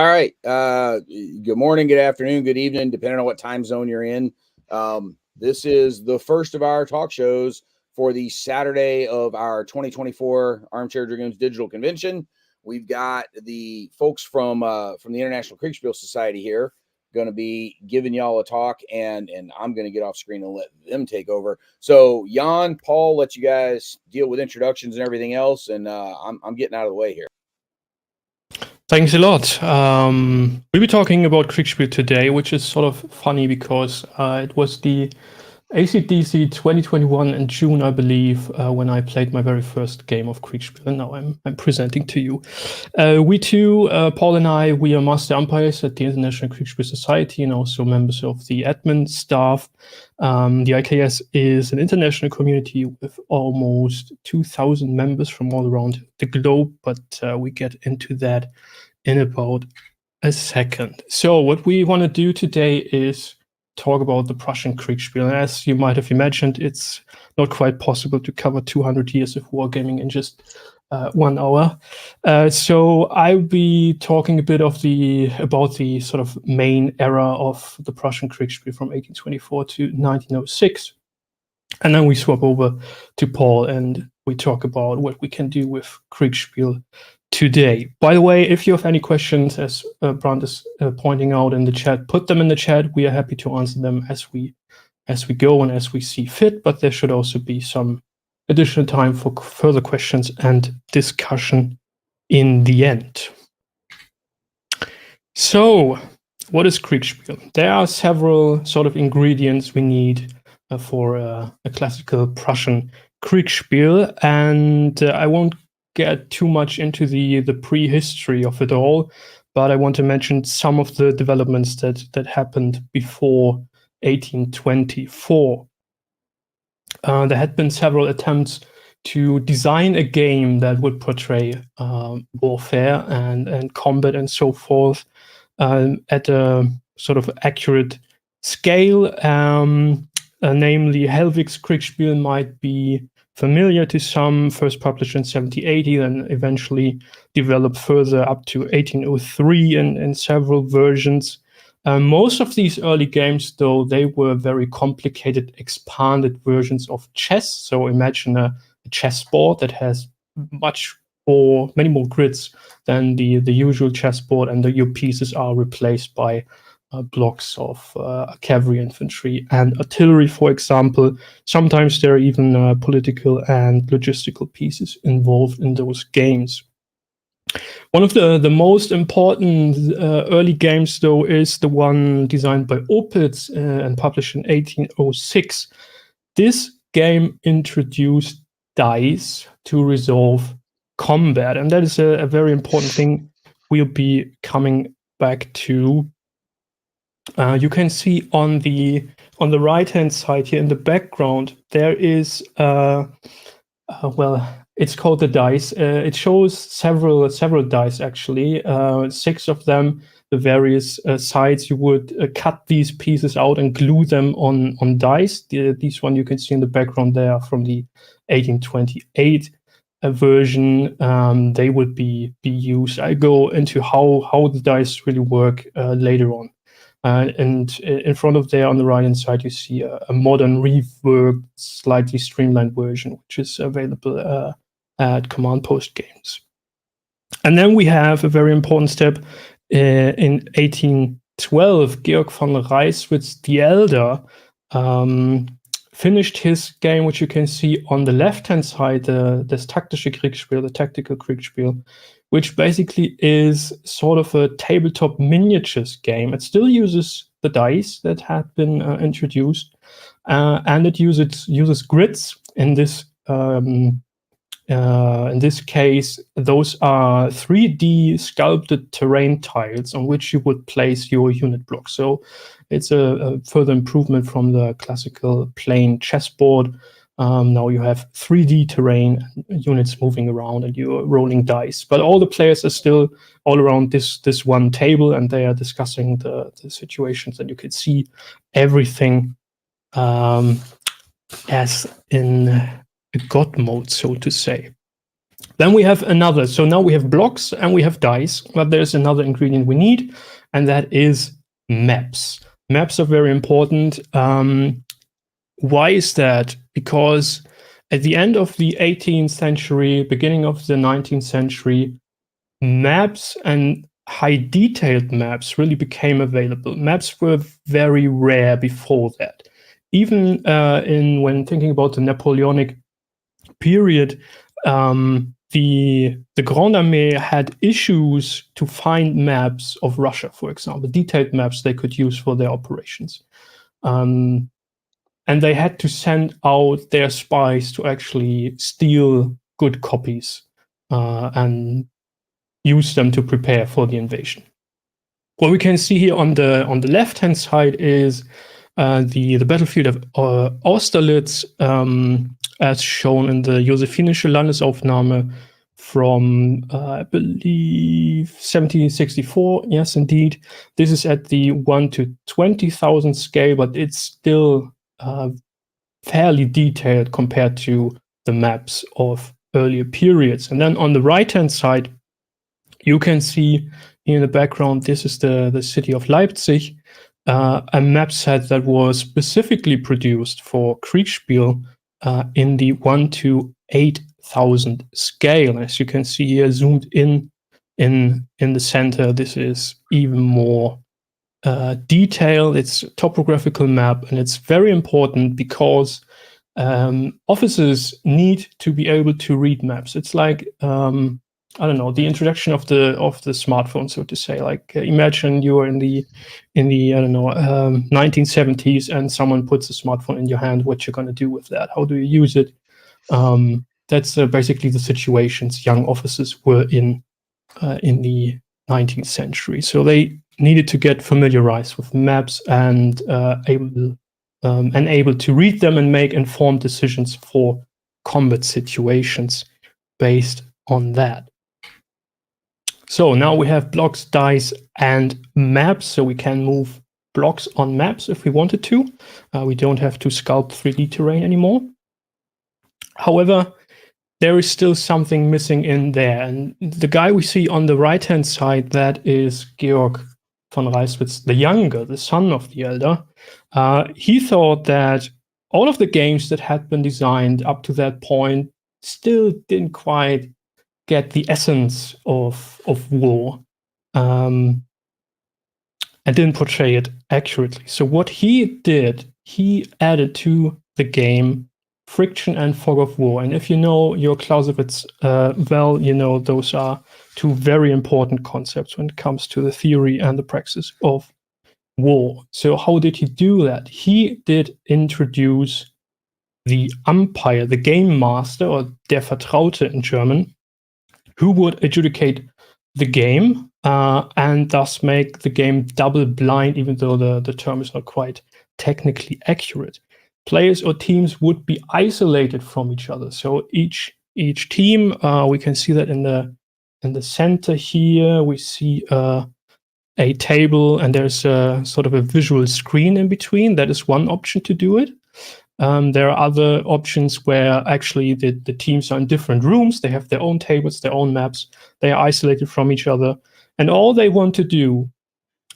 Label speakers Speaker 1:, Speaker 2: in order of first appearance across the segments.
Speaker 1: All right. Good morning, good afternoon, good evening, depending on what time zone you're in. This is the first of our talk shows for the Saturday of our 2024 Armchair Dragoons Digital Convention. We've got the folks from the International Kriegspiel Society here going to be giving y'all a talk, and I'm going to get off screen and let them take over. So Jan, Paul, let you guys deal with introductions and everything else, and I'm getting out of the way here.
Speaker 2: Thanks a lot. We'll be talking about Kriegspiel today, which is sort of funny because it was the ACDC 2021 in June, I believe, when I played my very first game of Kriegspiel, and now I'm presenting to you. We two, Paul and I, we are master umpires at the International Kriegsspiel Society and also members of the admin staff. The IKS is an international community with almost 2,000 members from all around the globe, but we get into that in about a second. So what we want to do today is talk about the Prussian Kriegspiel. And as you might have imagined, it's not quite possible to cover 200 years of wargaming in just 1 hour. So I'll be talking a bit about the sort of main era of the Prussian Kriegspiel from 1824 to 1906. And then we swap over to Paul and we talk about what we can do with Kriegspiel today. By the way, if you have any questions, as Brandt is pointing out in the chat, put them in the chat. We are happy to answer them as we go and as we see fit, but there should also be some additional time for further questions and discussion in the end. So, what is Kriegspiel? There are several sort of ingredients we need for a classical Prussian Kriegspiel, and I won't get too much into the prehistory of it all, but I want to mention some of the developments that happened before 1824. There had been several attempts to design a game that would portray warfare and combat and so forth at a sort of accurate scale. Namely, Helwig's Kriegspiel might be familiar to some, first published in 1780, then eventually developed further up to 1803 in several versions. Most of these early games, though, they were very complicated, expanded versions of chess. So imagine a chessboard that has many more grids than the usual chessboard, and your pieces are replaced by blocks of cavalry, infantry, and artillery, for example. Sometimes there are even political and logistical pieces involved in those games. One of the most important early games, though, is the one designed by Opitz and published in 1806. This game introduced dice to resolve combat, and that is a very important thing we'll be coming back to. You can see on the right-hand side here in the background, there is it's called the dice. It shows several dice actually, 6 of them, the various sides. You would cut these pieces out and glue them on dice. These one you can see in the background there from the 1828 version. They would be used. I go into how the dice really work later on. And in front of there on the right-hand side, you see a modern, reworked, slightly streamlined version, which is available at Command Post Games. And then we have a very important step in 1812. Georg von Reiswitz the Elder finished his game, which you can see on the left-hand side, das taktische Kriegspiel, the tactical Kriegspiel, which basically is sort of a tabletop miniatures game. It still uses the dice that had been introduced, and it uses grids. In this case, those are 3D sculpted terrain tiles on which you would place your unit block. So it's a further improvement from the classical plain chessboard. Now you have 3D terrain, units moving around, and you're rolling dice. But all the players are still all around this one table, and they are discussing the situations, and you can see everything as in a god mode, so to say. Then we have another. So now we have blocks and we have dice, but there's another ingredient we need, and that is maps. Maps are very important. Why is that? Because at the end of the 18th century, beginning of the 19th century, maps and high detailed maps really became available. Maps were very rare before that. Even when thinking about the Napoleonic period, the Grande Armée had issues to find maps of Russia, for example, detailed maps they could use for their operations. And they had to send out their spies to actually steal good copies and use them to prepare for the invasion. What we can see here on the left-hand side is the battlefield of Austerlitz, as shown in the Josephinische Landesaufnahme from, I believe, 1764. Yes, indeed. This is at the 1 to 20,000 scale, but it's still fairly detailed compared to the maps of earlier periods. And then on the right-hand side, you can see in the background, this is the city of Leipzig, a map set that was specifically produced for Kriegspiel in the 1 to 8,000 scale. As you can see here, zoomed in the center, this is even more detailed. It's a topographical map, and it's very important because officers need to be able to read maps. It's like I don't know, the introduction of the smartphone, so to say. Like imagine you are in the I don't know 1970s, and someone puts a smartphone in your hand. What you're going to do with that? How do you use it? That's basically the situations young officers were in the 19th century. So they needed to get familiarized with maps and able to read them and make informed decisions for combat situations based on that. So now we have blocks, dice, and maps, so we can move blocks on maps if we wanted to. We don't have to sculpt 3D terrain anymore. However, there is still something missing in there. And the guy we see on the right-hand side, that is Georg von Reiswitz the Younger, the son of the elder. He thought that all of the games that had been designed up to that point still didn't quite get the essence of war and didn't portray it accurately. So what he did, he added to the game friction and fog of war. And if you know your Clausewitz well, you know those are two very important concepts when it comes to the theory and the praxis of war. So how did he do that? He did introduce the umpire, the game master, or der Vertraute in German, who would adjudicate the game and thus make the game double blind, even though the term is not quite technically accurate. Players or teams would be isolated from each other. So each team, we can see that in the center here, we see a table, and there's a sort of a visual screen in between. That is one option to do it. There are other options where actually the teams are in different rooms. They have their own tables, their own maps. They are isolated from each other. And all they want to do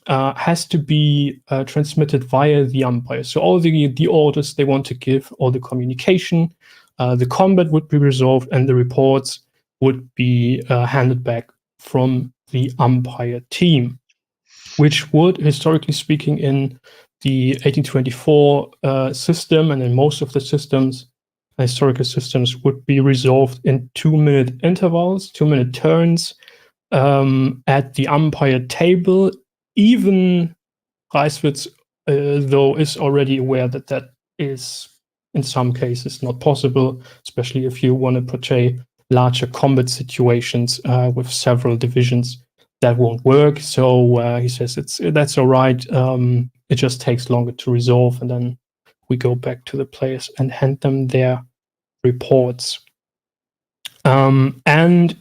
Speaker 2: has to be transmitted via the umpire. So all the orders they want to give, all the communication, the combat would be resolved, and the reports would be handed back from the umpire team, which would, historically speaking, in the 1824 system and in most of the systems, historical systems, would be resolved in 2-minute intervals, 2-minute turns at the umpire table. Even Reiswitz, though, is already aware that that is, in some cases, not possible, especially if you want to portray larger combat situations with several divisions. That won't work. So he says that's all right. It just takes longer to resolve, and then we go back to the players and hand them their reports. And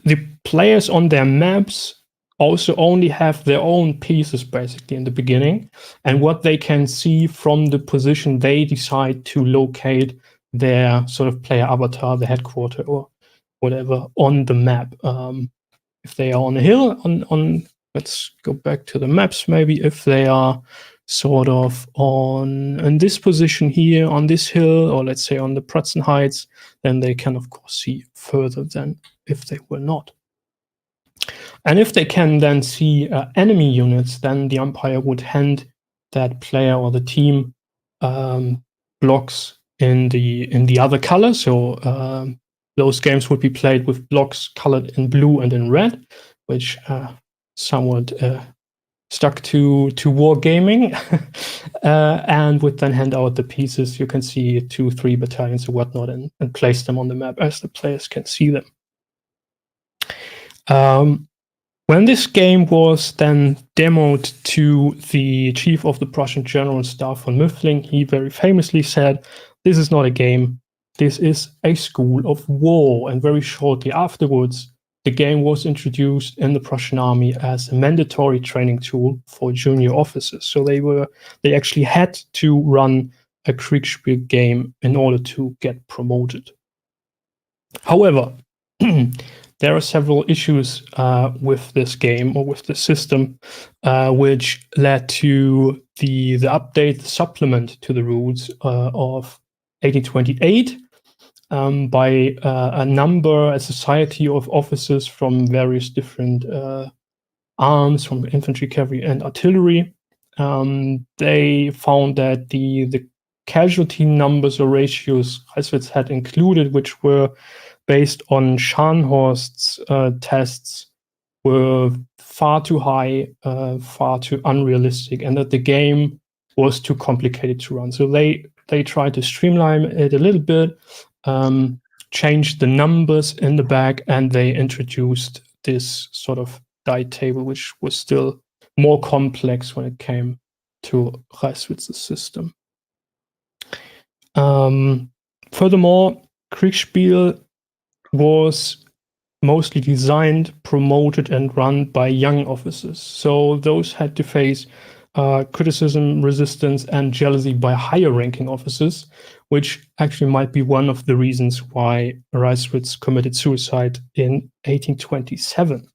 Speaker 2: the players on their maps also only have their own pieces basically in the beginning, and what they can see from the position they decide to locate their sort of player avatar, the headquarter, or whatever on the map. If they are on a hill, on let's go back to the maps maybe. If they are sort of in this position here on this hill, or let's say on the Pratzen Heights, then they can of course see further than if they were not. And if they can then see enemy units, then the umpire would hand that player or the team blocks in the other color. So those games would be played with blocks colored in blue and in red, which somewhat stuck to wargaming, and would then hand out the pieces. You can see 2-3 battalions or whatnot, and place them on the map as the players can see them. When this game was then demoed to the chief of the Prussian General Staff von Müffling, he very famously said, "This is not a game, this is a school of war." And very shortly afterwards, the game was introduced in the Prussian army as a mandatory training tool for junior officers. So they actually had to run a Kriegspiel game in order to get promoted. However, there are several issues with this game or with the system, which led to the update, the supplement to the rules of 1828 by a society of officers from various different arms, from infantry, cavalry, and artillery. They found that the casualty numbers or ratios Reiswitz had included, which were based on Scharnhorst's tests, were far too high, far too unrealistic, and that the game was too complicated to run. So they tried to streamline it a little bit, changed the numbers in the back, and they introduced this sort of die table, which was still more complex when it came to Reiswitz's system. Furthermore, Kriegspiel was mostly designed, promoted, and run by young officers. So those had to face criticism, resistance, and jealousy by higher ranking officers, which actually might be one of the reasons why Reiswitz committed suicide in 1827.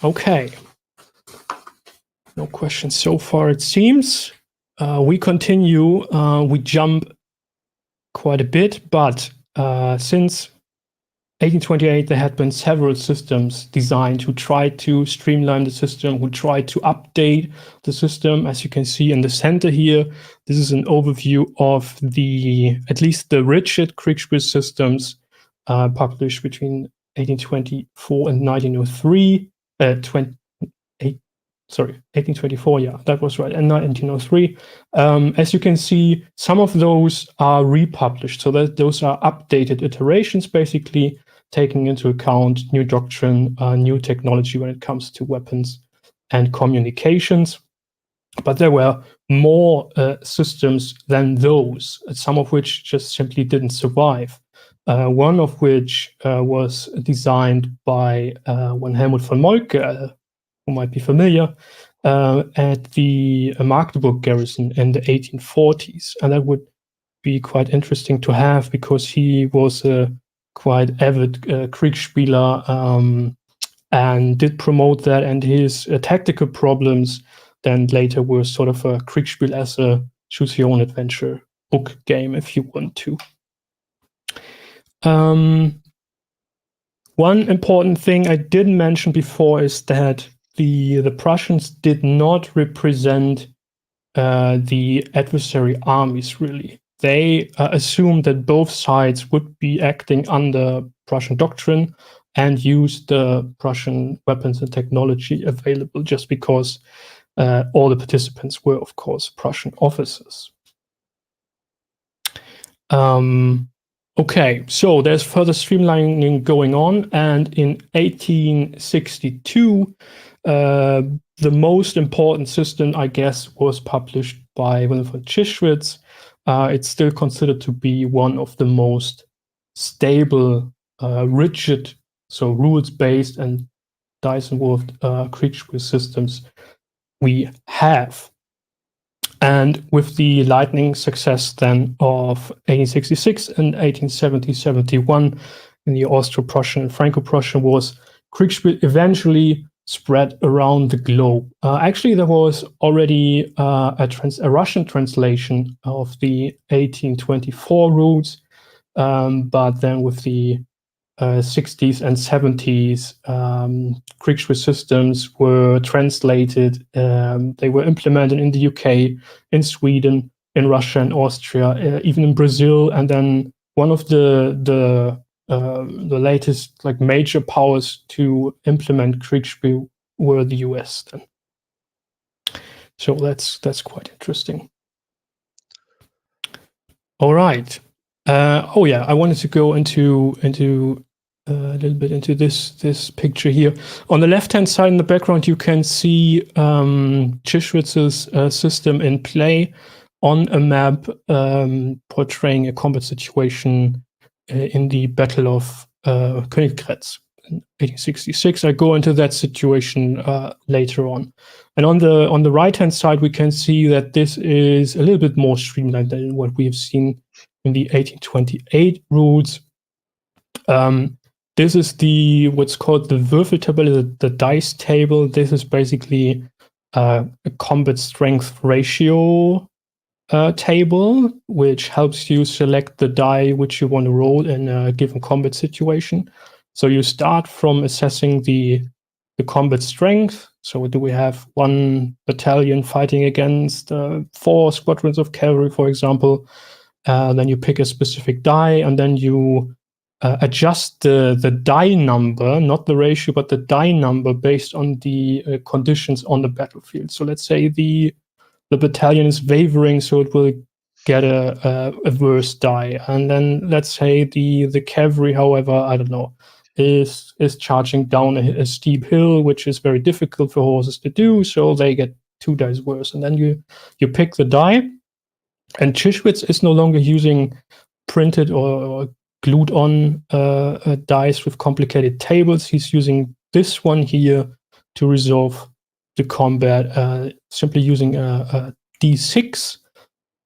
Speaker 2: Okay. No questions so far, it seems. We continue. We jump quite a bit, but since 1828, there had been several systems designed to try to streamline the system, who tried to update the system. As you can see in the center here, this is an overview of at least the rigid Kriegspiel systems published between 1824 and 1903. 1824, yeah, that was right, and 1903. As you can see, some of those are republished, so that those are updated iterations, basically taking into account new doctrine, new technology when it comes to weapons and communications. But there were more systems than those, some of which just simply didn't survive. One of which was designed by one Helmut von Moltke, who might be familiar, at the Magdeburg garrison in the 1840s. And that would be quite interesting to have, because he was a quite avid Kriegspieler and did promote that. And his tactical problems then later were sort of a Kriegspiel as a choose your own adventure book game, if you want to. One important thing I didn't mention before is that the Prussians did not represent the adversary armies, really. They assumed that both sides would be acting under Prussian doctrine and use the Prussian weapons and technology available, just because all the participants were, of course, Prussian officers. Okay, so there's further streamlining going on, and in 1862, the most important system, I guess, was published by Wilhelm von Chischwitz. It's still considered to be one of the most stable, rigid, so rules-based and dice-involved Kriegspiel systems we have. And with the lightning success then of 1866 and 1870-71 in the Austro-Prussian and Franco-Prussian Wars, Kriegspiel eventually spread around the globe. Actually, there was already a Russian translation of the 1824 rules, but then with the 60s and 70s, Kriegspiel systems were translated. They were implemented in the UK, in Sweden, in Russia and Austria, even in Brazil. And then one of the latest like major powers to implement Kriegspiel were the US then. So that's quite interesting. All right. Oh yeah, I wanted to go into a little bit into this picture here. On the left-hand side in the background, you can see Chischwitz's system in play on a map portraying a combat situation in the Battle of Königgrätz in 1866. I go into that situation later on. And on the right-hand side, we can see that this is a little bit more streamlined than what we have seen in the 1828 rules. This is what's called the Würfeltabelle, the dice table. This is basically a combat strength ratio table, which helps you select the die which you want to roll in a given combat situation. So you start from assessing the combat strength. So do we have 1 battalion fighting against 4 squadrons of cavalry, for example? Then you pick a specific die, and then you adjust the die number, not the ratio, but the die number based on the conditions on the battlefield. So let's say the battalion is wavering, so it will get a worse die. And then let's say the cavalry, however, I don't know, is charging down a steep hill, which is very difficult for horses to do, so they get 2 dice worse. And then you pick the die, and Chischwitz is no longer using printed or glued on dice with complicated tables. He's using this one here to resolve the combat, simply using a D6.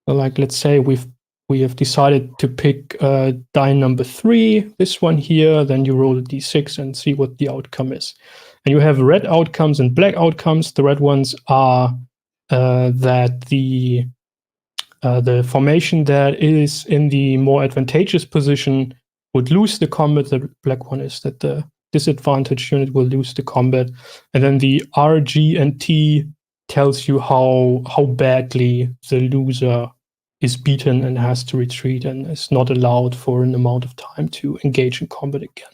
Speaker 2: Like, let's say we have decided to pick die number 3, this one here. Then you roll a D6 and see what the outcome is. And you have red outcomes and black outcomes. The red ones are that the formation that is in the more advantageous position would lose the combat. The black one is that the disadvantaged unit will lose the combat. And then the R, G, and T tells you how badly the loser is beaten and has to retreat and is not allowed for an amount of time to engage in combat again.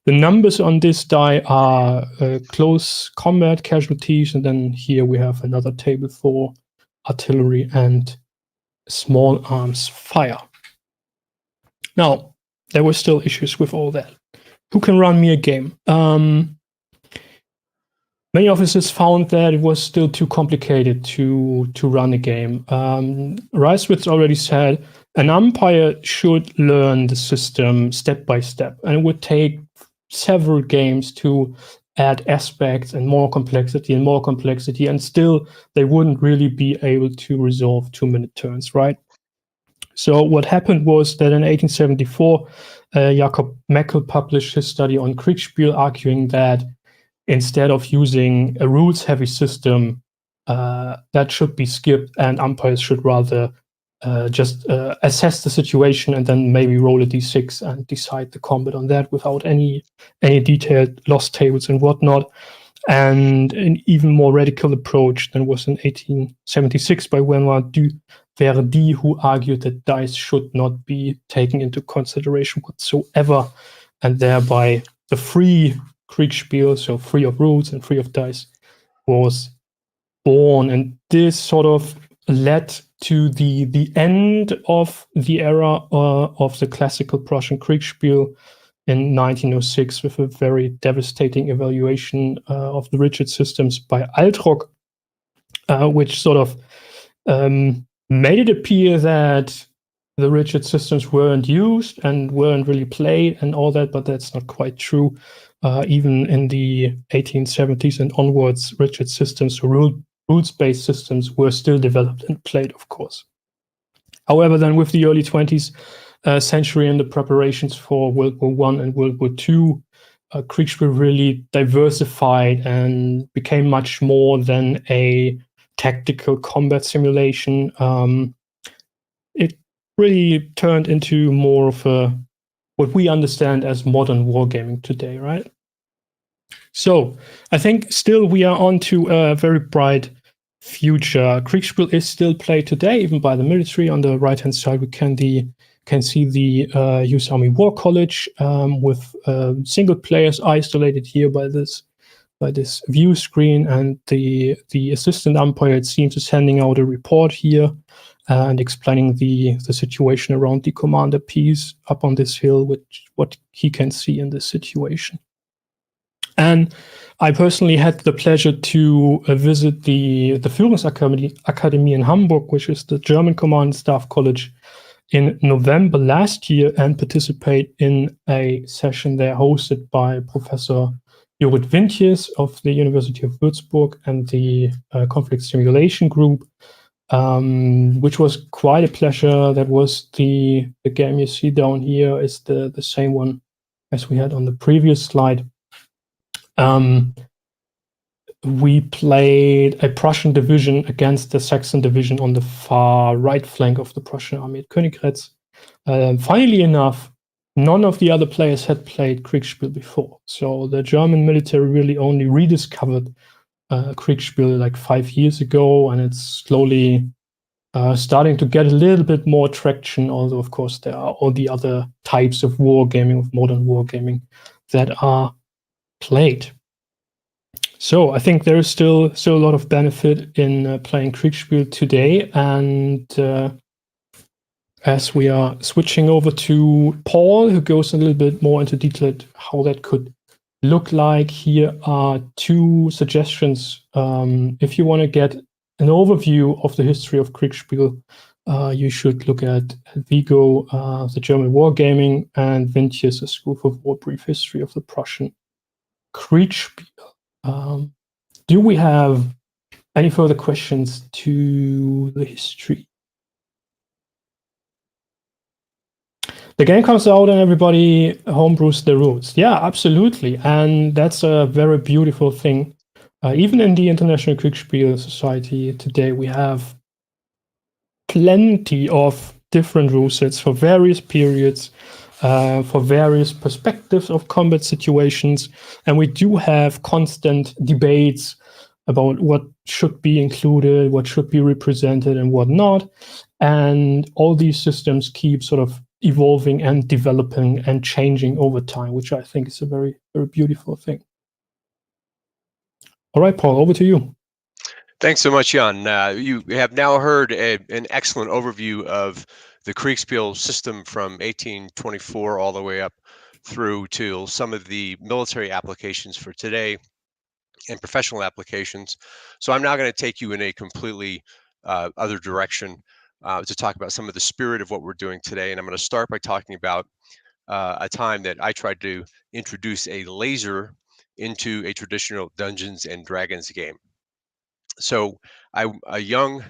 Speaker 2: The numbers on this die are close combat casualties, and then here we have another table for artillery and small arms fire. Now, there were still issues with all that. Who can run me a game? Many officers found that it was still too complicated to run a game. Reiswitz already said an umpire should learn the system step by step, and it would take several games to add aspects and more complexity, and still they wouldn't really be able to resolve 2-minute turns, right? So what happened was that in 1874, Jakob Meckel published his study on Kriegspiel, arguing that instead of using a rules-heavy system, that should be skipped, and umpires should rather just assess the situation and then maybe roll a d6 and decide the combat on that without any detailed loss tables and whatnot. And an even more radical approach than was in 1876 by Benoit du Verdi, who argued that dice should not be taken into consideration whatsoever, and thereby the free Kriegspiel, so free of rules and free of dice, was born. And this sort of led to the end of the era of the classical Prussian Kriegspiel in 1906 with a very devastating evaluation of the rigid systems by Altrock, which sort of made it appear that the rigid systems weren't used and weren't really played and all that, but that's not quite true. Even in the 1870s and onwards, rigid systems, rule rules-based systems were still developed and played, of course. However, then with the early 20th century and the preparations for World War I and World War II, Kriegspiel really diversified and became much more than a tactical combat simulation. It really turned into more of what we understand as modern wargaming today, right? So I think still we are on to a very bright future. Kriegspiel is still played today, even by the military. On the right-hand side, we can see the US Army War College with single players isolated here by this view screen, and the assistant umpire, it seems, is sending out a report here and explaining the situation around the commander piece up on this hill, what he can see in this situation. And I personally had the pleasure to visit the Führungsakademie in Hamburg, which is the German Command Staff College, in November last year, and participate in a session there hosted by Professor Jorrit Wintjes of the University of Würzburg and the Conflict Simulation Group, which was quite a pleasure. That was the game you see down here is the same one as we had on the previous slide. We played a Prussian division against the Saxon division on the far right flank of the Prussian army at Königgrätz. Funnily enough, none of the other players had played Kriegspiel before. So the German military really only rediscovered Kriegspiel like 5 years ago, and it's slowly starting to get a little bit more traction, although of course there are all the other types of wargaming, of modern wargaming, that are played. So I think there is still a lot of benefit in playing Kriegspiel today. And as we are switching over to Paul, who goes a little bit more into detail how that could look like, here are 2 suggestions. If you want to get an overview of the history of Kriegspiel, you should look at Vigo, the German Wargaming, and Wintjes, A School for War Brief History of the Prussian Kriegspiel. Do we have any further questions to the history? The game comes out and everybody homebrews the rules. Yeah, absolutely. And that's a very beautiful thing. Even in the International Kriegspiel Society today, we have plenty of different rule sets for various periods, for various perspectives of combat situations. And we do have constant debates about what should be included, what should be represented, and what not. And all these systems keep sort of evolving and developing and changing over time, which I think is a very, very beautiful thing. All right, Paul, over to you.
Speaker 3: Thanks so much, Jan. You have now heard an excellent overview of the Kriegspiel system from 1824 all the way up through to some of the military applications for today and professional applications. So I'm now going to take you in a completely other direction to talk about some of the spirit of what we're doing today. And I'm going to start by talking about a time that I tried to introduce a laser into a traditional Dungeons and Dragons game. So I'm a young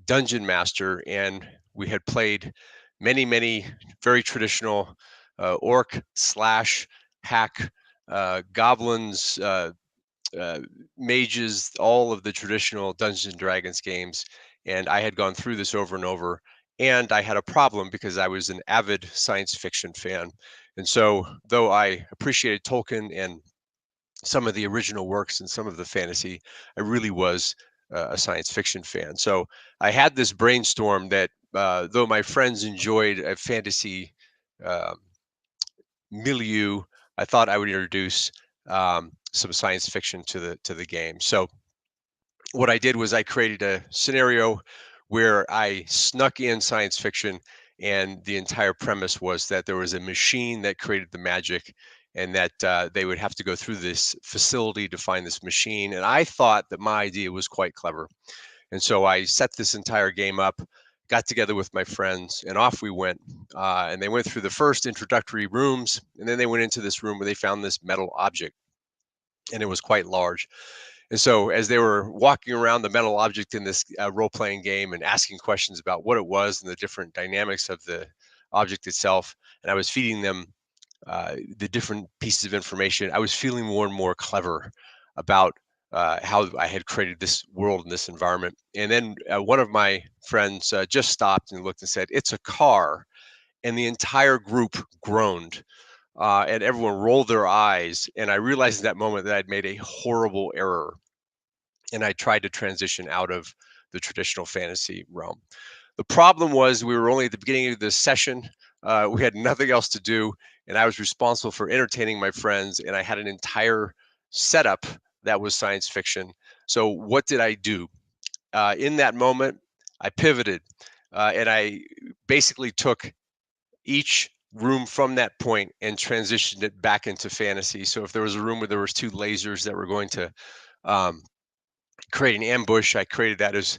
Speaker 3: dungeon master, and we had played many very traditional orc / hack, goblins, mages, all of the traditional Dungeons and Dragons games. And I had gone through this over and over, and I had a problem because I was an avid science fiction fan. And so though I appreciated Tolkien and some of the original works and some of the fantasy, I really was a science fiction fan. So I had this brainstorm that though my friends enjoyed a fantasy milieu, I thought I would introduce some science fiction to the game. So what I did was I created a scenario where I snuck in science fiction, and the entire premise was that there was a machine that created the magic, and that they would have to go through this facility to find this machine. And I thought that my idea was quite clever. And so I set this entire game up, got together with my friends, and off we went. And they went through the first introductory rooms, and then they went into this room where they found this metal object, and it was quite large. And so as they were walking around the metal object in this role-playing game and asking questions about what it was and the different dynamics of the object itself, and I was feeding them the different pieces of information, I was feeling more and more clever about how I had created this world and this environment. And then one of my friends just stopped and looked and said, "It's a car." And the entire group groaned, and everyone rolled their eyes. And I realized in that moment that I'd made a horrible error, and I tried to transition out of the traditional fantasy realm. The problem was we were only at the beginning of this session. We had nothing else to do, and I was responsible for entertaining my friends, and I had an entire setup that was science fiction. So what did I do? In that moment, I pivoted, and I basically took each room from that point and transitioned it back into fantasy. So if there was a room where there was two lasers that were going to um, create an ambush, I created that as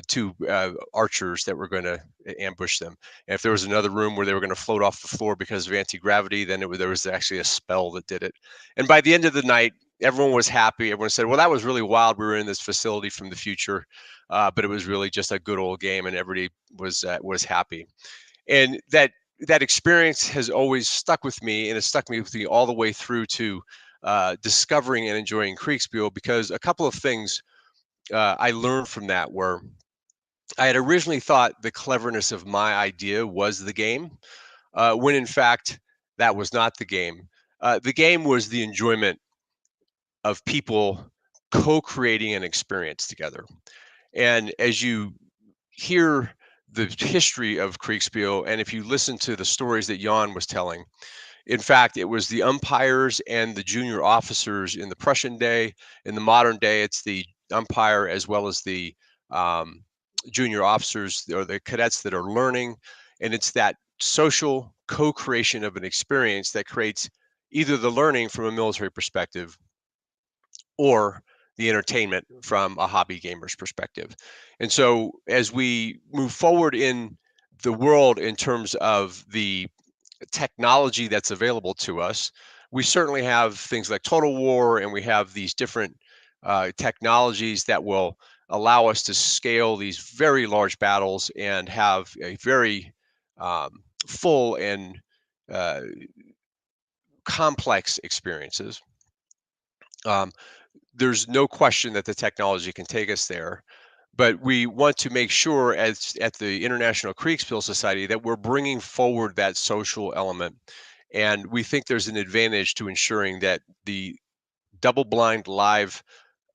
Speaker 3: two archers that were going to ambush them. And if there was another room where they were going to float off the floor because of anti-gravity, then there was actually a spell that did it. And by the end of the night, everyone was happy. Everyone said, "Well, that was really wild. We were in this facility from the future, but it was really just a good old game," and everybody was happy. And that experience has always stuck with me, and it's stuck with me all the way through to discovering and enjoying Kriegspiel, because a couple of things I learned from that were I had originally thought the cleverness of my idea was the game, when in fact that was not the game. The game was the enjoyment of people co-creating an experience together. And as you hear the history of Kriegspiel, and if you listen to the stories that Jan was telling, in fact, it was the umpires and the junior officers in the Prussian day. In the modern day, it's the umpire as well as the um, junior officers or the cadets that are learning. And it's that social co-creation of an experience that creates either the learning from a military perspective or the entertainment from a hobby gamer's perspective. And so as we move forward in the world in terms of the technology that's available to us, we certainly have things like Total War, and we have these different technologies that will allow us to scale these very large battles and have a very full and uh, complex experiences. Um, there's no question that the technology can take us there, but we want to make sure at the International Kriegspiel Society that we're bringing forward that social element. And we think there's an advantage to ensuring that the double-blind live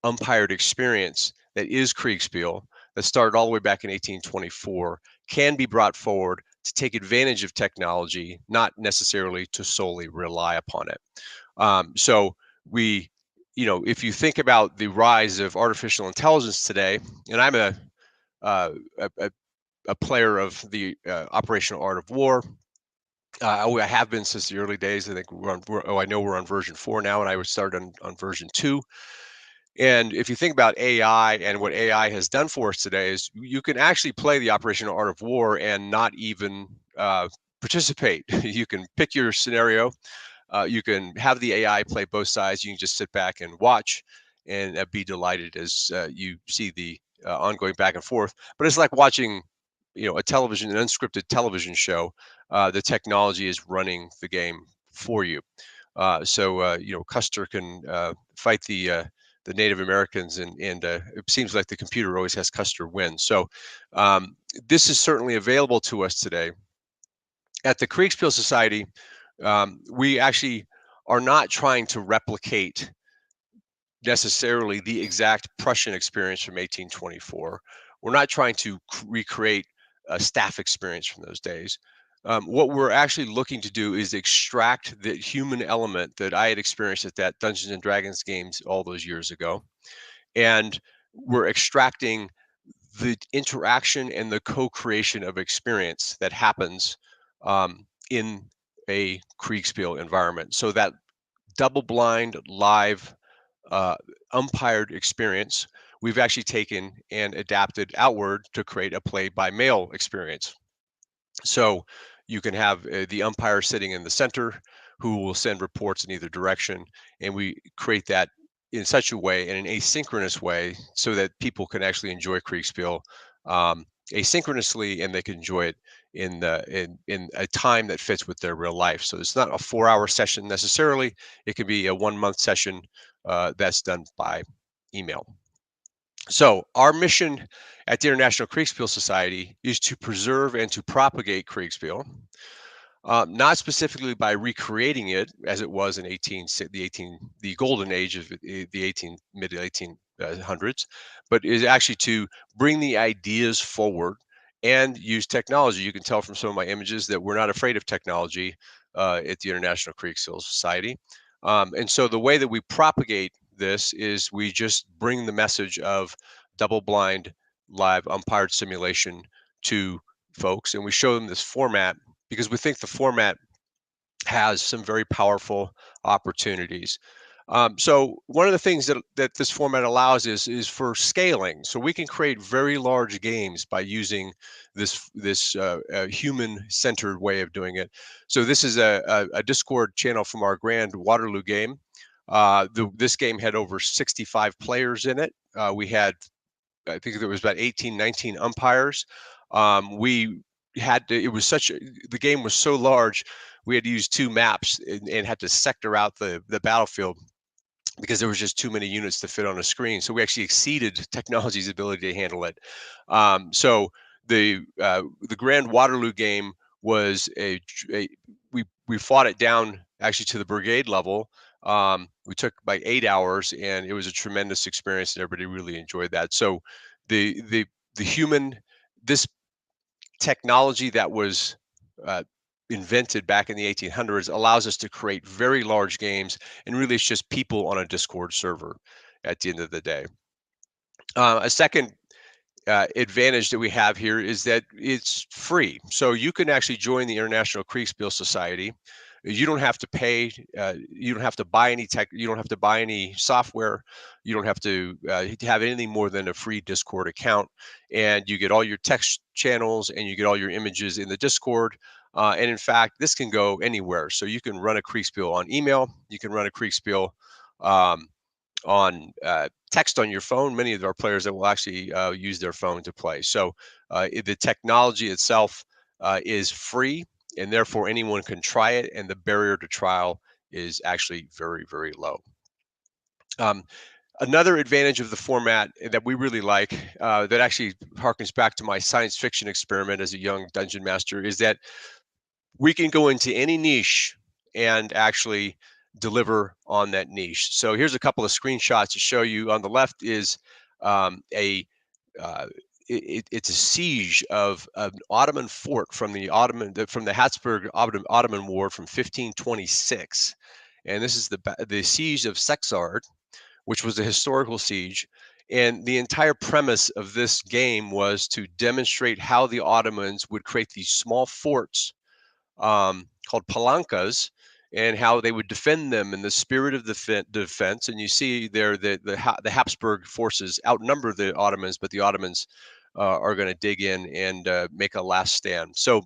Speaker 3: umpired experience that is Kriegspiel, that started all the way back in 1824, can be brought forward to take advantage of technology, not necessarily to solely rely upon it. So we, if you think about the rise of artificial intelligence today, and I'm uh, a, a player of the operational art of war. I have been since the early days. I think I know we're on version 4 now, and I was started on version 2. And if you think about AI and what AI has done for us today, is you can actually play the operational art of war and not even participate. You can pick your scenario. You can have the AI play both sides. You can just sit back and watch and be delighted as you see the ongoing back and forth. But it's like watching, an unscripted television show. The technology is running the game for you. Custer can fight the Native Americans, and it seems like the computer always has Custer win. So this is certainly available to us today. At the Kriegspiel Society, we actually are not trying to replicate necessarily the exact Prussian experience from 1824. We're not trying to recreate a staff experience from those days. What we're actually looking to do is extract the human element that I had experienced at that Dungeons and Dragons games all those years ago. And we're extracting the interaction and the co-creation of experience that happens in a Kriegspiel environment. So that double-blind live umpired experience, we've actually taken and adapted outward to create a play-by-mail experience. So you can have the umpire sitting in the center who will send reports in either direction, and we create that in such a way, in an asynchronous way, so that people can actually enjoy Kriegspiel asynchronously, and they can enjoy it in a time that fits with their real life. So it's not a 4-hour session necessarily. It could be a 1-month session that's done by email. So our mission at the International Kriegspiel Society is to preserve and to propagate Kriegspiel, not specifically by recreating it as it was in the golden age of the mid 1800s, but is actually to bring the ideas forward and use technology. You can tell from some of my images that we're not afraid of technology at the International Kriegspiel Society. And so the way that we propagate this is we just bring the message of double-blind live umpired simulation to folks, and we show them this format because we think the format has some very powerful opportunities. So one of the things that this format allows is for scaling. So we can create very large games by using this human-centered way of doing it. So this is a Discord channel from our Grand Waterloo game. This game had over 65 players in it. We had, I think there was about 18, 19 umpires. We had to, the game was so large, we had to use 2 maps and had to sector out the battlefield because there was just too many units to fit on a screen. So we actually exceeded technology's ability to handle it. So the Grand Waterloo game was we fought it down actually to the brigade level. We took about 8 hours, and it was a tremendous experience, and everybody really enjoyed that. So the human, this technology that was invented back in the 1800s allows us to create very large games, and really it's just people on a Discord server at the end of the day. A second advantage that we have here is that it's free. So you can actually join the International Kriegspiel Society. You don't have to pay. You don't have to buy any tech. You don't have to buy any software. You don't have to have anything more than a free Discord account, and you get all your text channels and you get all your images in the Discord. And in fact, this can go anywhere. So you can run a Kriegspiel on email. You can run a Kriegspiel on text on your phone. Many of our players that will actually use their phone to play. So the technology itself is free, and therefore anyone can try it, and the barrier to trial is actually very, very low. Another advantage of the format that we really like, that actually harkens back to my science fiction experiment as a young dungeon master, is that we can go into any niche and actually deliver on that niche. So here's a couple of screenshots to show you. On the left is it's a siege of an Ottoman fort from the Habsburg Ottoman War from 1526, and this is the siege of Sexard, which was a historical siege. And the entire premise of this game was to demonstrate how the Ottomans would create these small forts called palankas, and how they would defend them in the spirit of the defense. And you see there that the Habsburg forces outnumber the Ottomans, but the Ottomans are going to dig in and make a last stand. So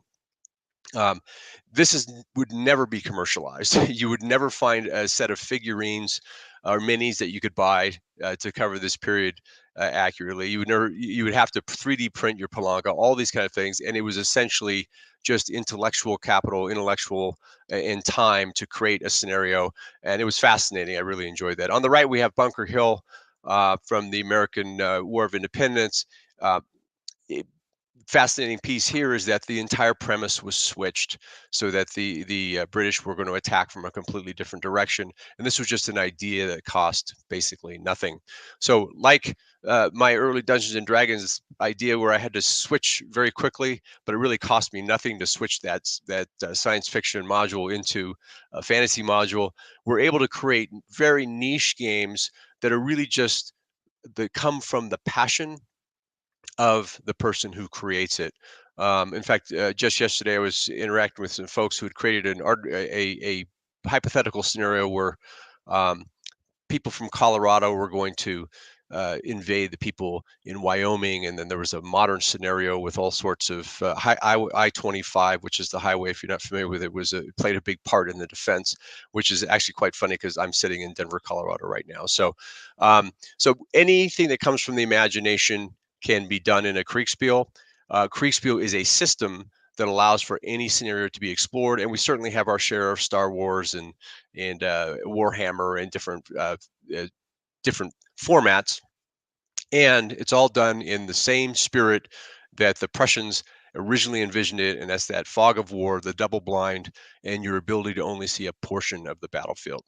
Speaker 3: this would never be commercialized. You would never find a set of figurines or minis that you could buy to cover this period accurately. You would have to 3D print your palanka, all these kind of things, and it was essentially just intellectual capital, and time to create a scenario, and it was fascinating. I really enjoyed that. On the right, we have Bunker Hill from the American War of Independence. Fascinating piece here is that the entire premise was switched so that the British were going to attack from a completely different direction, and this was just an idea that cost basically nothing. So like my early Dungeons and Dragons idea where I had to switch very quickly, but it really cost me nothing to switch that science fiction module into a fantasy module, we're able to create very niche games that are really just that come from the passion of the person who creates it. In fact, just yesterday I was interacting with some folks who had created a hypothetical scenario where people from Colorado were going to invade the people in Wyoming. And then there was a modern scenario with all sorts of I-25, which is the highway, if you're not familiar with it, played a big part in the defense, which is actually quite funny because I'm sitting in Denver, Colorado right now. So, so anything that comes from the imagination can be done in a Kriegspiel. Kriegspiel is a system that allows for any scenario to be explored, and we certainly have our share of Star Wars and Warhammer and different formats, and it's all done in the same spirit that the Prussians originally envisioned it, and that's that fog of war, the double blind, and your ability to only see a portion of the battlefield.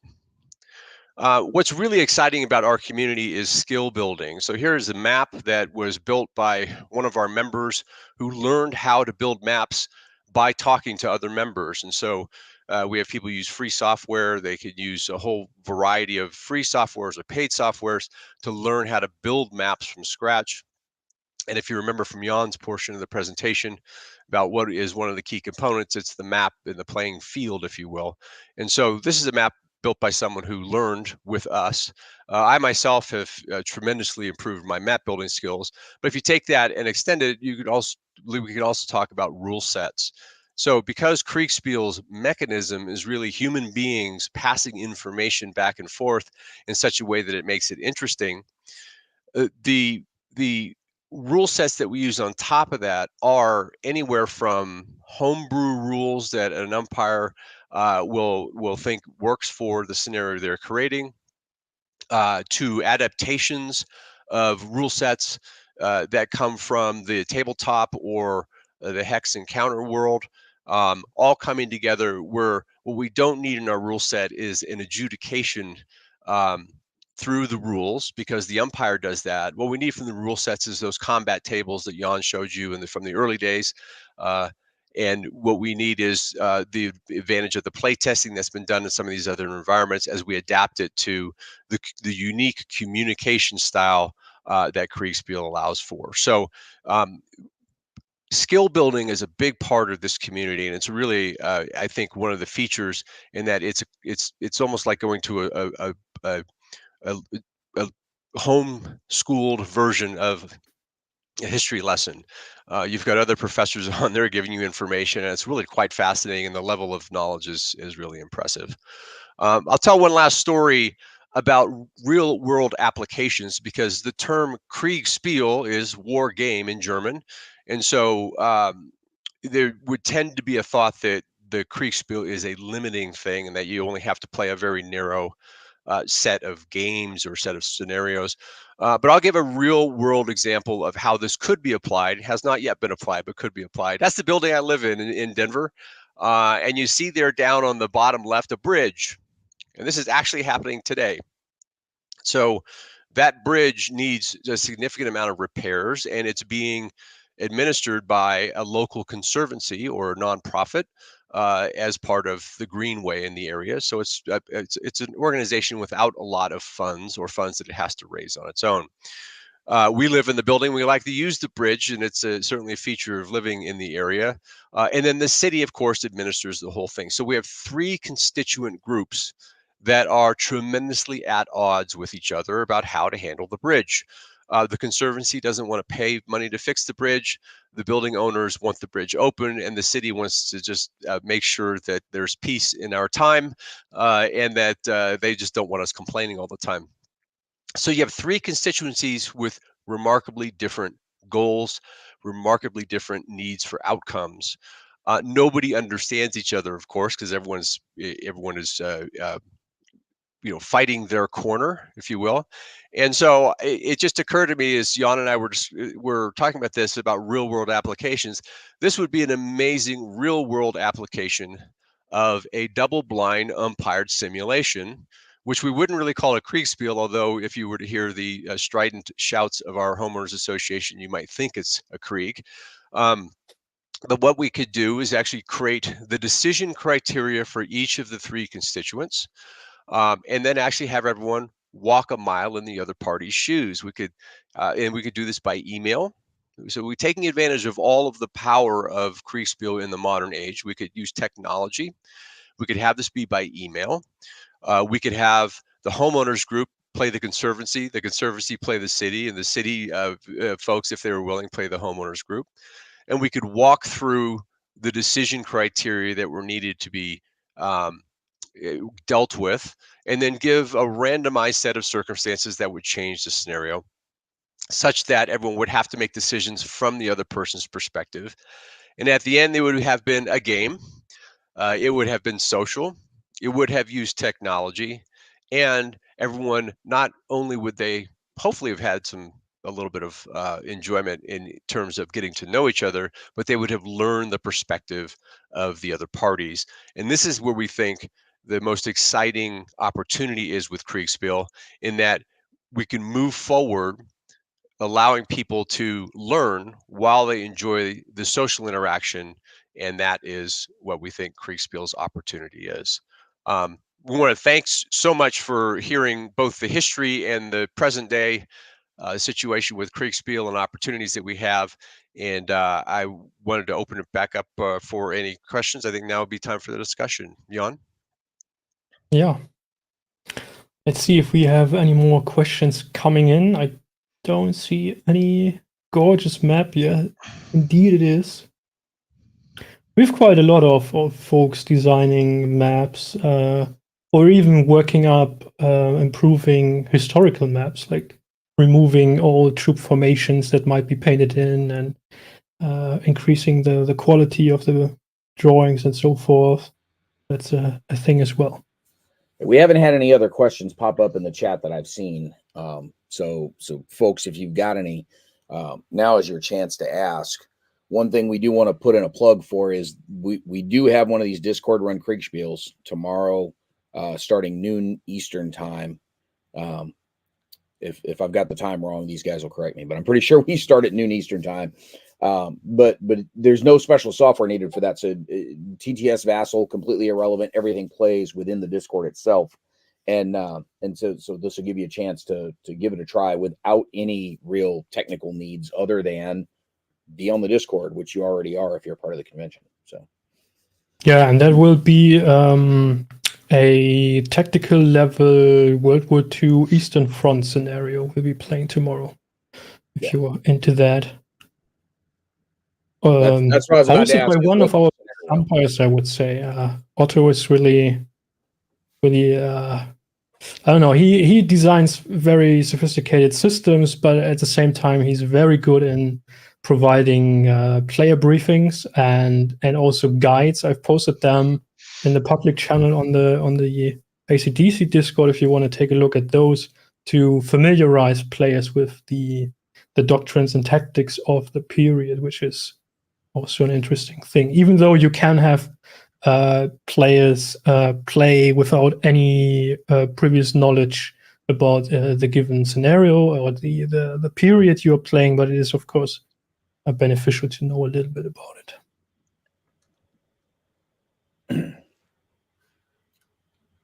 Speaker 3: What's really exciting about our community is skill building. So here's a map that was built by one of our members who learned how to build maps by talking to other members. And so we have people use free software. They could use a whole variety of free softwares or paid softwares to learn how to build maps from scratch. And if you remember from Jan's portion of the presentation about what is one of the key components, it's the map in the playing field, if you will. And so this is a map built by someone who learned with us. I myself have tremendously improved my map building skills. But if you take that and extend it, we could also talk about rule sets. So because Kriegspiel's mechanism is really human beings passing information back and forth in such a way that it makes it interesting, the rule sets that we use on top of that are anywhere from homebrew rules that an umpire will think works for the scenario they're creating, to adaptations of rule sets that come from the tabletop or the hex and counter world, all coming together, where what we don't need in our rule set is an adjudication through the rules, because the umpire does that. What we need from the rule sets is those combat tables that Jan showed you from the early days. And what we need is the advantage of the play testing that's been done in some of these other environments as we adapt it to the unique communication style that Kriegspiel allows for. So skill building is a big part of this community, and it's really, I think, one of the features in that it's almost like going to a home-schooled version of a history lesson. You've got other professors on there giving you information, and it's really quite fascinating, and the level of knowledge is really impressive. I'll tell one last story about real world applications, because the term Kriegspiel is war game in German. And so there would tend to be a thought that the Kriegspiel is a limiting thing and that you only have to play a very narrow set of games or set of scenarios. But I'll give a real world example of how this could be applied. It has not yet been applied, but could be applied. That's the building I live in Denver. And you see there down on the bottom left, a bridge. And this is actually happening today. So that bridge needs a significant amount of repairs, and it's being administered by a local conservancy or a nonprofit as part of the Greenway in the area. So it's an organization without a lot of funds, or funds that it has to raise on its own. We live in the building. We like to use the bridge, and it's certainly a feature of living in the area. And then the city, of course, administers the whole thing. So we have three constituent groups that are tremendously at odds with each other about how to handle the bridge. The Conservancy doesn't want to pay money to fix the bridge. The building owners want the bridge open, and the city wants to just make sure that there's peace in our time, and that they just don't want us complaining all the time. So you have three constituencies with remarkably different goals, remarkably different needs for outcomes. Nobody understands each other, of course, because everyone is fighting their corner, if you will. And so it just occurred to me as Jan and I were talking about this, about real world applications. This would be an amazing real world application of a double blind umpired simulation, which we wouldn't really call a Kriegspiel, although if you were to hear the strident shouts of our homeowners association, you might think it's a Krieg. But what we could do is actually create the decision criteria for each of the three constituents, and then actually have everyone walk a mile in the other party's shoes. We could do this by email. So we're taking advantage of all of the power of Kriegspiel in the modern age. We could use technology. We could have this be by email. We could have the homeowners group play the conservancy play the city, and the city folks, if they were willing, play the homeowners group. And we could walk through the decision criteria that were needed to be dealt with, and then give a randomized set of circumstances that would change the scenario, such that everyone would have to make decisions from the other person's perspective. And at the end, there would have been a game. It would have been social. It would have used technology, and everyone, not only would they hopefully have had a little bit of enjoyment in terms of getting to know each other, but they would have learned the perspective of the other parties. And this is where we think the most exciting opportunity is with Kriegspiel, in that we can move forward, allowing people to learn while they enjoy the social interaction. And that is what we think Kriegspiel's opportunity is. We want to thank so much for hearing both the history and the present day situation with Kriegspiel and opportunities that we have. And I wanted to open it back up for any questions. I think now would be time for the discussion. Jan?
Speaker 2: Yeah. Let's see if we have any more questions coming in. I don't see any. Gorgeous map. Yeah, indeed it is. We have quite a lot of folks designing maps, or even working up, improving historical maps, like removing all troop formations that might be painted in, and increasing the quality of the drawings and so forth. That's a thing as well.
Speaker 1: We haven't had any other questions pop up in the chat that I've seen. So folks, if you've got any, now is your chance to ask. One thing we do want to put in a plug for is we do have one of these Discord run Kriegspiels tomorrow, starting noon Eastern time. If I've got the time wrong, these guys will correct me, but I'm pretty sure we start at noon Eastern time. But there's no special software needed for that. So TTS Vassal, completely irrelevant. Everything plays within the Discord itself. And so this will give you a chance to give it a try without any real technical needs other than be on the Discord, which you already are if you're part of the convention. So
Speaker 2: yeah, and that will be a tactical level World War II Eastern Front scenario we'll be playing tomorrow, if you're into that.
Speaker 1: That's what I was about to ask.
Speaker 2: By one of our umpires, I would say. Otto is really I don't know, he designs very sophisticated systems, but at the same time he's very good in providing player briefings and also guides. I've posted them in the public channel on the ACDC Discord if you want to take a look at those, to familiarize players with the doctrines and tactics of the period, which is also an interesting thing. Even though you can have players play without any previous knowledge about the given scenario or the period you're playing, but it is of course beneficial to know a little bit about it.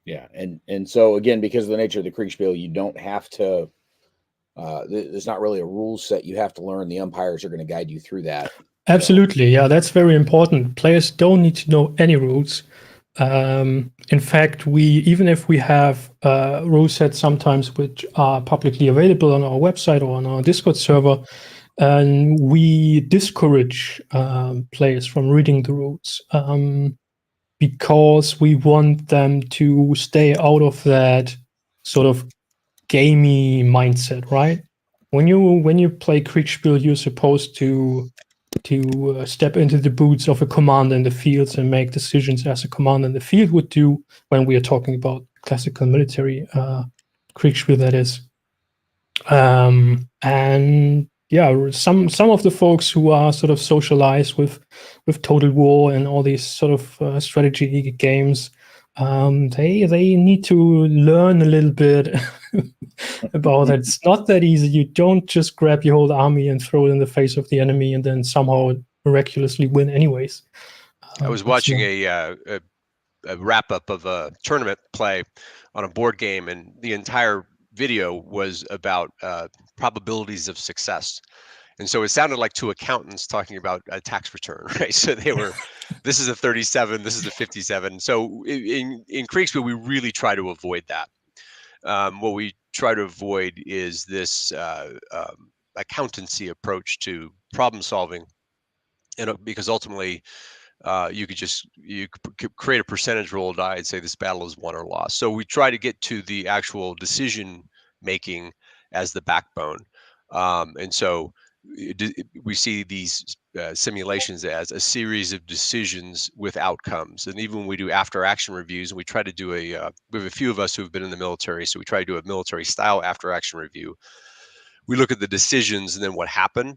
Speaker 1: Yeah, and so again, because of the nature of the Kriegspiel, you don't have to. There's not really a rule set you have to learn. The umpires are going to guide you through that.
Speaker 2: Absolutely, yeah, that's very important. Players don't need to know any rules. In fact, even if we have rule sets sometimes which are publicly available on our website or on our Discord server, and we discourage players from reading the rules because we want them to stay out of that sort of gamey mindset, right? When you play Kriegspiel, you're supposed to step into the boots of a commander in the fields and make decisions as a commander in the field would do when we are talking about classical military Kriegspiel, that is. And yeah, some of the folks who are sort of socialized with Total War and all these sort of strategy games, they need to learn a little bit about it. It's not that easy. You don't just grab your whole army and throw it in the face of the enemy and then somehow miraculously win anyways.
Speaker 3: I was watching a wrap-up of a tournament play on a board game, and the entire video was about probabilities of success. And so it sounded like two accountants talking about a tax return, right? So they were, this is a 37, this is a 57. So in Kriegspiel, we really try to avoid that. what we try to avoid is this accountancy approach to problem solving, because ultimately you could create a percentage roll of die and say this battle is won or lost. So we try to get to the actual decision making as the backbone, and so we see these simulations as a series of decisions with outcomes. And even when we do after action reviews, and we try to do we have a few of us who have been in the military, so we try to do a military style after action review. We look at the decisions and then what happened,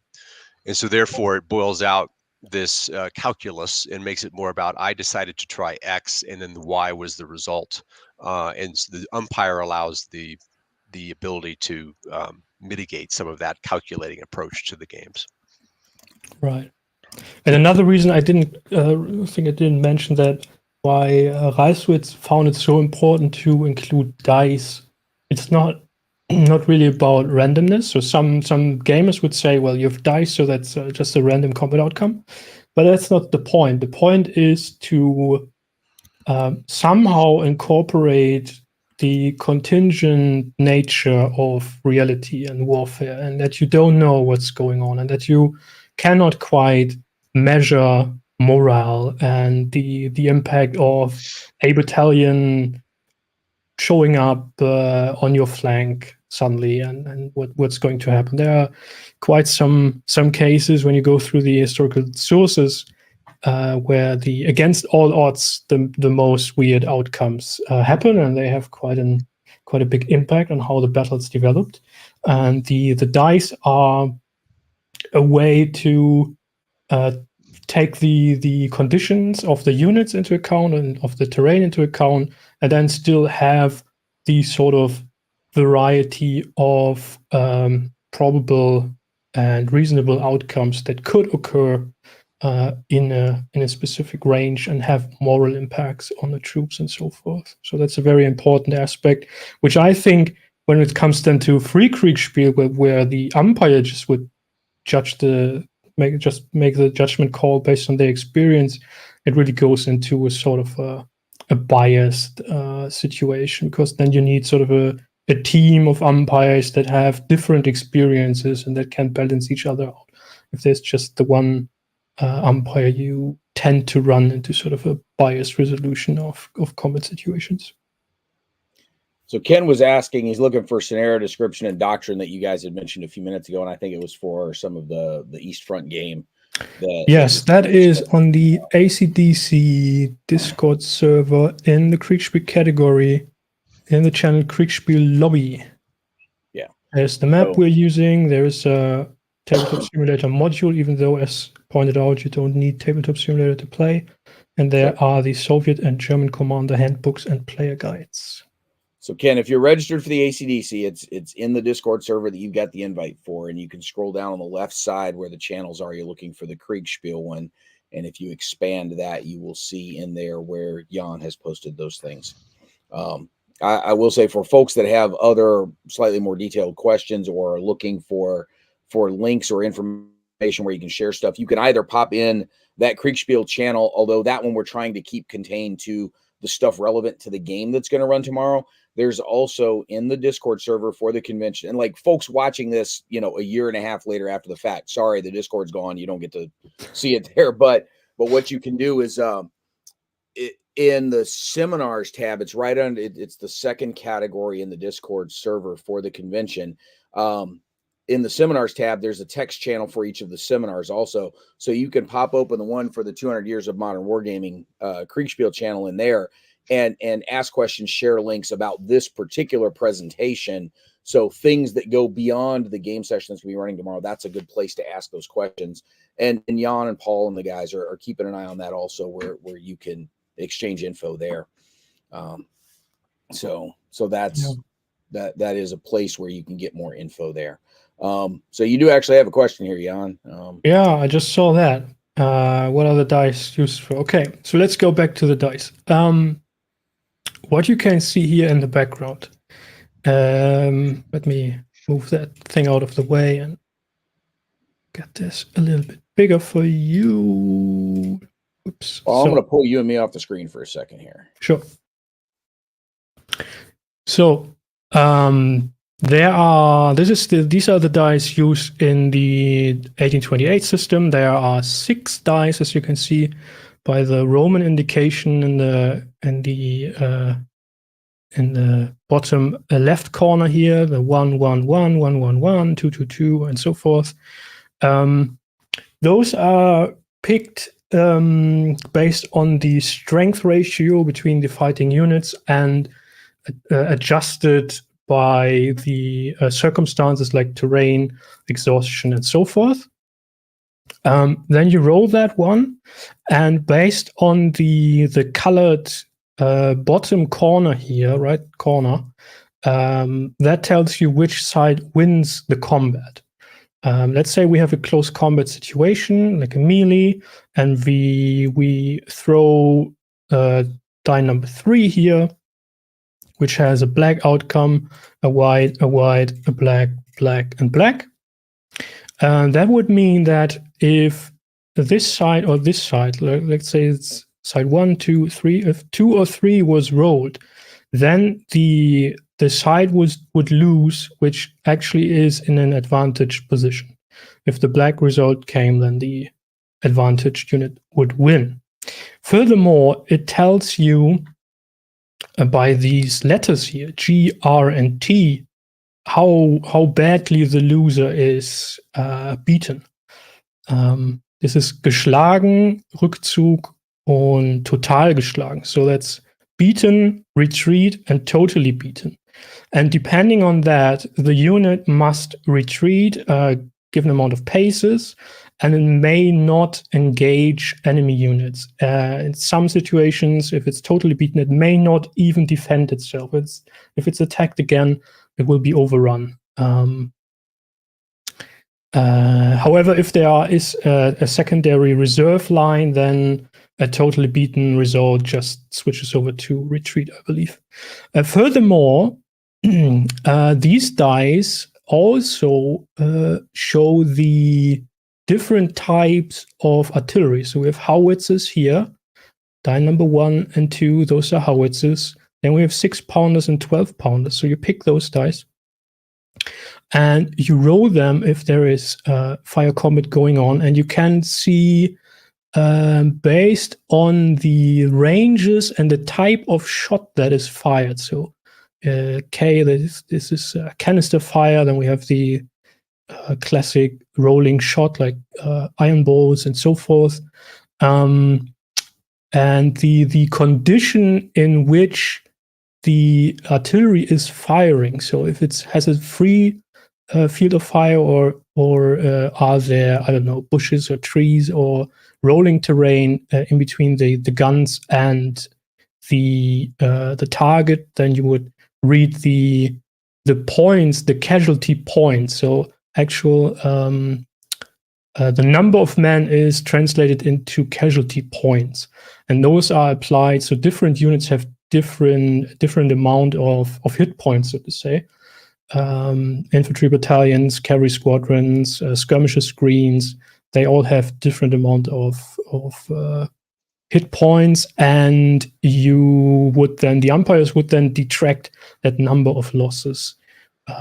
Speaker 3: and so therefore it boils out this calculus and makes it more about I decided to try X and then the Y was the result, and so the umpire allows the ability to mitigate some of that calculating approach to the games.
Speaker 2: Right. And another reason I didn't mention that why Reiswitz found it so important to include dice. It's not really about randomness. So some gamers would say, well, you have dice, so that's just a random combat outcome. But that's not the point. The point is to somehow incorporate the contingent nature of reality and warfare, and that you don't know what's going on, and that you cannot quite measure morale and the impact of a battalion showing up on your flank suddenly, and what's going to happen. There are quite some cases when you go through the historical sources where against all odds the most weird outcomes happen, and they have quite a big impact on how the battles developed. And the dice are a way to take the conditions of the units into account and of the terrain into account, and then still have the sort of variety of probable and reasonable outcomes that could occur in a specific range and have moral impacts on the troops and so forth. So that's a very important aspect, which I think when it comes then to free Kriegspiel, where the umpire just would judge make the judgment call based on their experience, it really goes into a sort of a biased situation, because then you need sort of a team of umpires that have different experiences and that can balance each other out. If there's just the one umpire, you tend to run into sort of a biased resolution of combat situations.
Speaker 1: So Ken was asking, he's looking for scenario description and doctrine that you guys had mentioned a few minutes ago, and I think it was for some of the East Front game.
Speaker 2: Yes, that is on the ACDC Discord server in the Kriegspiel category in the channel Kriegspiel Lobby.
Speaker 1: Yeah.
Speaker 2: There's the map we're using. There's a Tabletop Simulator module, even though, as pointed out, you don't need Tabletop Simulator to play. And there are the Soviet and German commander handbooks and player guides.
Speaker 1: So Ken, if you're registered for the ACDC, it's in the Discord server that you've got the invite for, and you can scroll down on the left side where the channels are. You're looking for the Kriegspiel one, and if you expand that, you will see in there where Jan has posted those things. I will say, for folks that have other slightly more detailed questions or are looking for links or information where you can share stuff, you can either pop in that Kriegspiel channel, although that one we're trying to keep contained to the stuff relevant to the game that's going to run tomorrow. There's also in the Discord server for the convention, and like folks watching this, a year and a half later after the fact, sorry, the Discord's gone. You don't get to see it there, but what you can do is in the seminars tab, it's right under it's the second category in the Discord server for the convention. In the seminars tab, there's a text channel for each of the seminars also. So you can pop open the one for the 200 years of modern wargaming Kriegspiel channel in there and ask questions, share links about this particular presentation. So things that go beyond the game session that's going to be running tomorrow, that's a good place to ask those questions. And Jan and Paul and the guys are keeping an eye on that also, where you can exchange info there. So that's that is a place where you can get more info there. So you do actually have a question here, Jan.
Speaker 2: Yeah, I just saw that. What are the dice used for? Okay, so let's go back to the dice. What you can see here in the background. Let me move that thing out of the way and get this a little bit bigger for you. Oops.
Speaker 1: Well, I'm going to pull you and me off the screen for a second here.
Speaker 2: Sure. So These are the dice used in the 1828 system. There are 6 dice, as you can see by the Roman indication in the bottom left corner here. The 1, 1, 1, 1, 1, 1, 2, 2, 2, and so forth. Those are picked based on the strength ratio between the fighting units and adjusted by the circumstances like terrain, exhaustion, and so forth. Then you roll that one, and based on the colored bottom corner here, right corner, that tells you which side wins the combat. Let's say we have a close combat situation, like a melee, and we throw die number 3 here, which has a black outcome, a white, a black, black, and black. That would mean that if this side or this side, let's say it's side 1, 2, 3, if 2 or 3 was rolled, then the side would lose, which actually is in an advantaged position. If the black result came, then the advantaged unit would win. Furthermore, it tells you by these letters here, G, R, and T, how badly the loser is beaten. This is geschlagen, Rückzug, und total geschlagen. So that's beaten, retreat, and totally beaten. And depending on that, the unit must retreat a given amount of paces, and it may not engage enemy units. In some situations, if it's totally beaten, it may not even defend itself. If it's attacked again, it will be overrun. However, if there is a secondary reserve line, then a totally beaten result just switches over to retreat, I believe. Furthermore, these dice also show the different types of artillery. So we have howitzers here, die number 1 and 2, those are howitzers. Then we have 6-pounders and 12-pounders. So you pick those dice and you roll them if there is fire combat going on, and you can see based on the ranges and the type of shot that is fired. So K, this is canister fire. Then we have the classic rolling shot like iron balls and so forth. And the condition in which the artillery is firing. So if it has a free field of fire, or are there, I don't know, bushes or trees or rolling terrain in between the guns and the target, then you would read the points, the casualty points. So actual the number of men is translated into casualty points, and those are applied. So different units have different amount of hit points, so to say. Infantry battalions, cavalry squadrons, skirmisher screens, they all have different amount of hit points, and the umpires would then detract that number of losses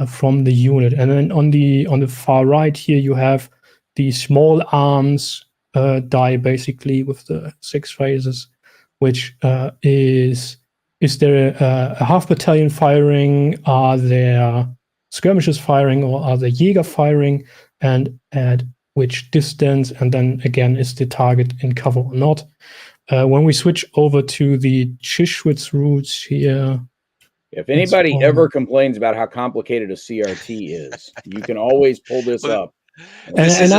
Speaker 2: from the unit. And then on the far right here, you have the small arms die, basically with the 6 phases, which is there a half battalion firing? Are there skirmishers firing, or are there Jäger firing? And at which distance? And then again, is the target in cover or not? When we switch over to the Chischwitz routes here.
Speaker 1: If anybody ever complains about how complicated a CRT is, you can always pull this up.
Speaker 3: This is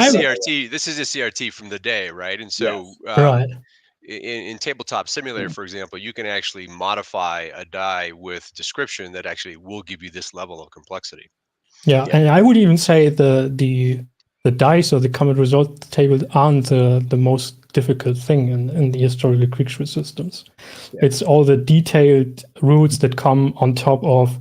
Speaker 3: a CRT from the day, right? And so
Speaker 2: right.
Speaker 3: In Tabletop Simulator, for example, you can actually modify a die with description that actually will give you this level of complexity.
Speaker 2: Yeah, and I would even say the dice or the combat result table aren't the most difficult thing in the historical Kriegspiel systems. Yeah. It's all the detailed routes that come on top of,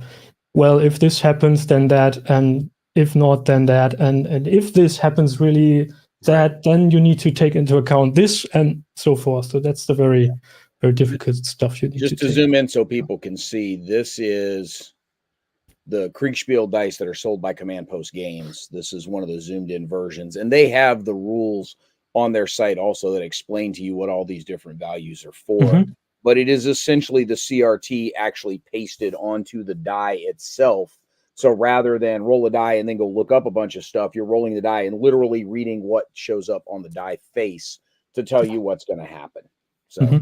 Speaker 2: well, if this happens, then that, and if not, then that, and if this happens really, that, then you need to take into account this and so forth. So that's the very, very difficult stuff you need
Speaker 1: to zoom in so people can see. This is the Kriegspiel dice that are sold by Command Post Games. This is one of the zoomed in versions, and they have the rules on their site also that explain to you what all these different values are for. But it is essentially the CRT actually pasted onto the die itself. So rather than roll a die and then go look up a bunch of stuff, you're rolling the die and literally reading what shows up on the die face to tell you what's going to happen. So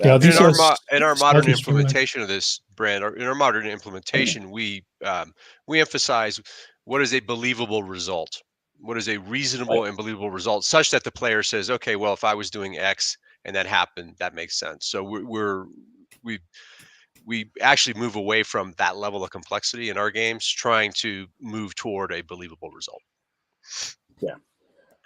Speaker 2: yeah,
Speaker 3: in
Speaker 2: these
Speaker 3: our modern
Speaker 2: slightly
Speaker 3: implementation of this, Brand, in our modern implementation, we emphasize what is a believable result, what is a reasonable and believable result, such that the player says, okay, well, if I was doing X and that happened, that makes sense. So we actually move away from that level of complexity in our games, trying to move toward a believable result.
Speaker 1: Yeah.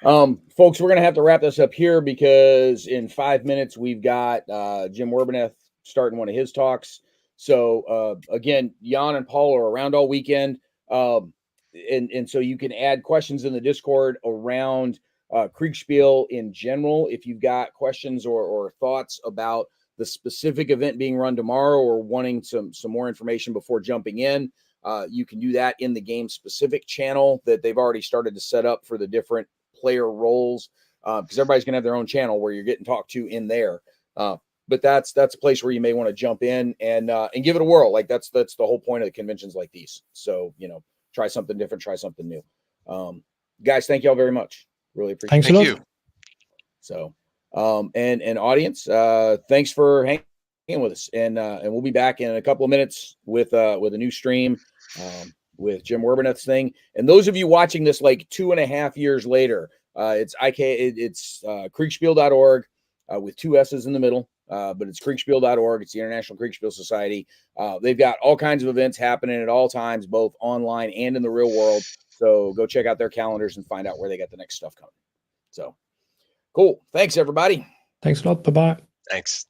Speaker 1: Folks, we're going to have to wrap this up here because in 5 minutes, we've got Jim Werbineth starting one of his talks. So again, Jan and Paul are around all weekend. And so you can add questions in the Discord around Kriegspiel in general. If you've got questions or thoughts about the specific event being run tomorrow or wanting some more information before jumping in, you can do that in the game specific channel that they've already started to set up for the different player roles, because everybody's gonna have their own channel where you're getting talked to in there. But that's a place where you may want to jump in and give it a whirl. Like that's the whole point of the conventions like these. So, try something different, try something new. Guys, thank you all very much. Really appreciate it.
Speaker 3: Thank you.
Speaker 1: So, and audience, thanks for hanging with us. And we'll be back in a couple of minutes with a new stream, with Jim Werbineth's thing. And those of you watching this like 2.5 years later, it's Kriegspiel.org with 2 S's in the middle. But it's Kriegspiel.org. It's the International Kriegspiel Society. They've got all kinds of events happening at all times, both online and in the real world. So go check out their calendars and find out where they got the next stuff coming. So cool. Thanks, everybody.
Speaker 2: Thanks a lot. Bye-bye.
Speaker 3: Thanks.